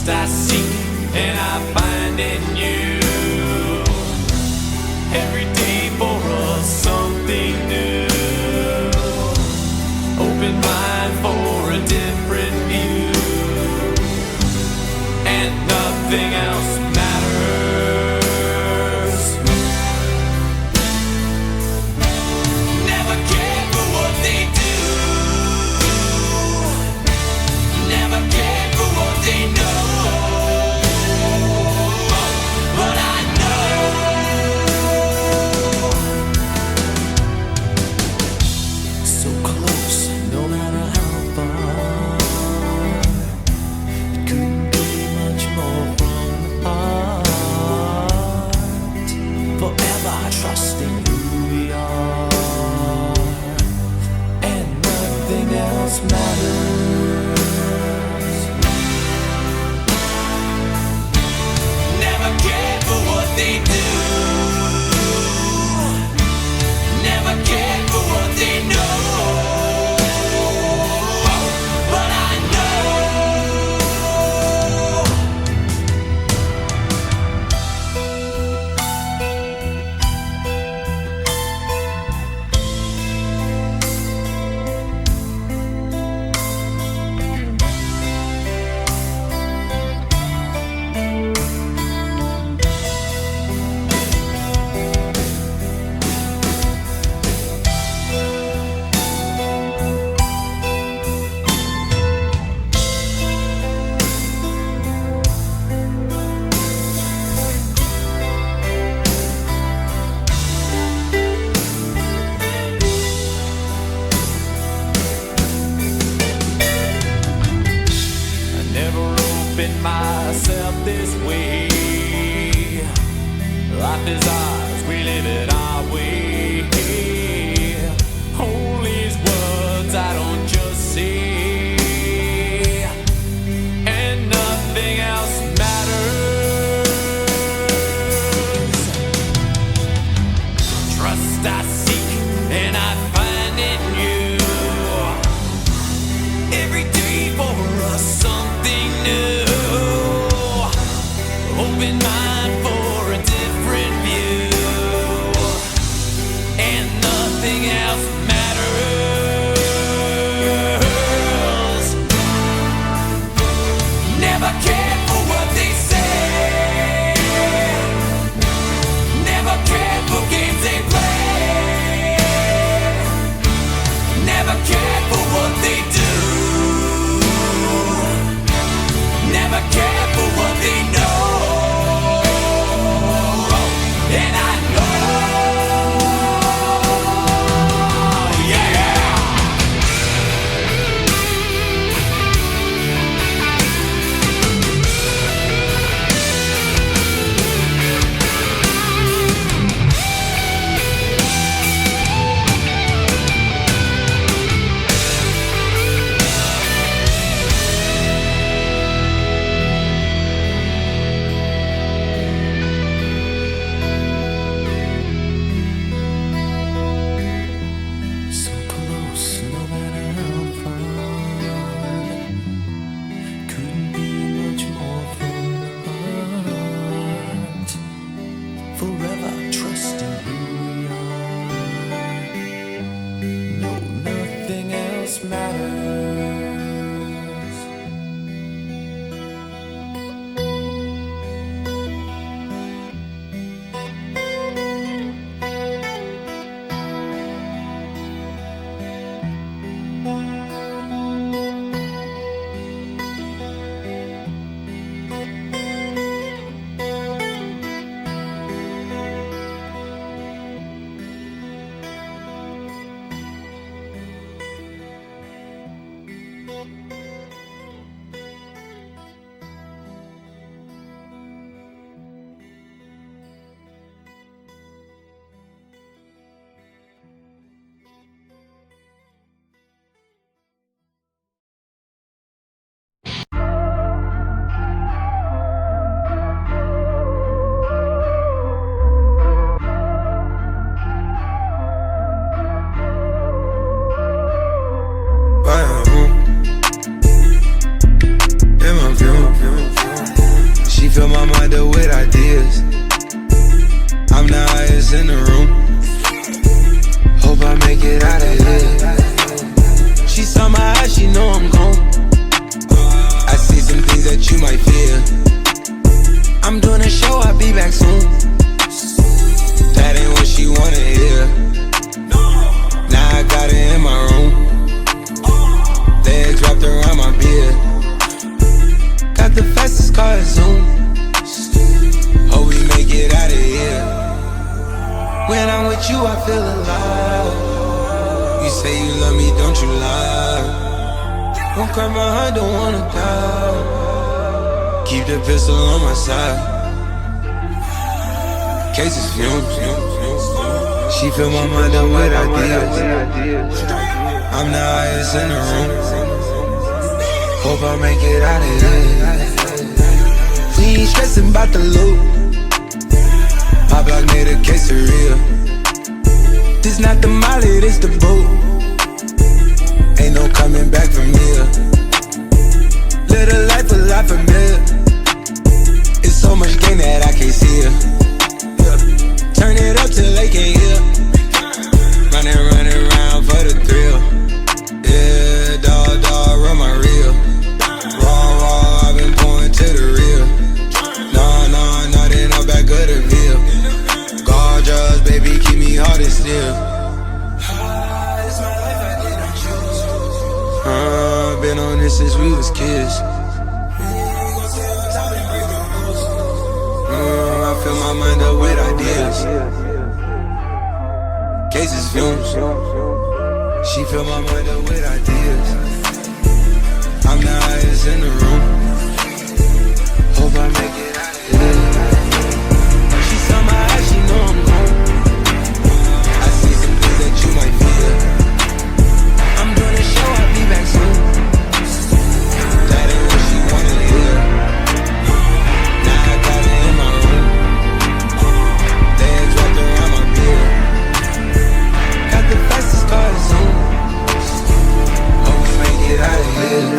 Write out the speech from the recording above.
Trust I seek and I find in you. Every day for us something new. Open mind for a different view. And nothing else matters. Never care for what they do. Never care for what they know. But I know so close, no matter how far. It couldn't be much more from the heart. Forever trusting who we are, and nothing else matters. Never care for what they do. Never care for what they know. But I know never opened myself this way. Life is ours, we live it our way. Hold these words I don't just say, and nothing else matters. Trust I seek and I find in you. Every day for us something new. Open mind for a different view. And nothing else matters. Never care for what they say. Never care for games they play. Never care for what they do. Never care for what they know. might fear. I'm doing a show, I'll be back soon. That ain't what she wanna hear. Now I got it in my room. Legs wrapped around my beard. Got the fastest car at Zoom. Hope we make it out of here. When I'm with you, I feel alive. You say you love me, don't you lie. Don't cry my heart, don't wanna die. Keep the pistol on my side. Cases fumes. She fill my mind up with ideas. I'm the highest in the room. Hope I make it out of here. We ain't stressing about the loot. My block made a quesadilla. This not the molly, this the boot. Ain't no coming back from here. Live a life a lot familiar. It's so much game that I can't see it. Turn it up till they can't hear. Running around for the thrill. Yeah, dog, run my reel. Raw, I've been going to the real. Nah, then I'm back of the veil. Gorgeous, baby, keep me hard and still. It's my life, I didn't choose. Been on this since we was kids. I fill my mind up with ideas. Cases fumes. She fill my mind up with ideas. I'm the highest in the room. Hope I make it out of here. She saw my eyes, she know I'm gone. I see some things that you might fear. I'm doing a show, I'll be back soon. That ain't what she wanna hear. Now I got it in my room. Legs wrapped around my beard. Got the fastest car at Zoom. Hope we make it out of here.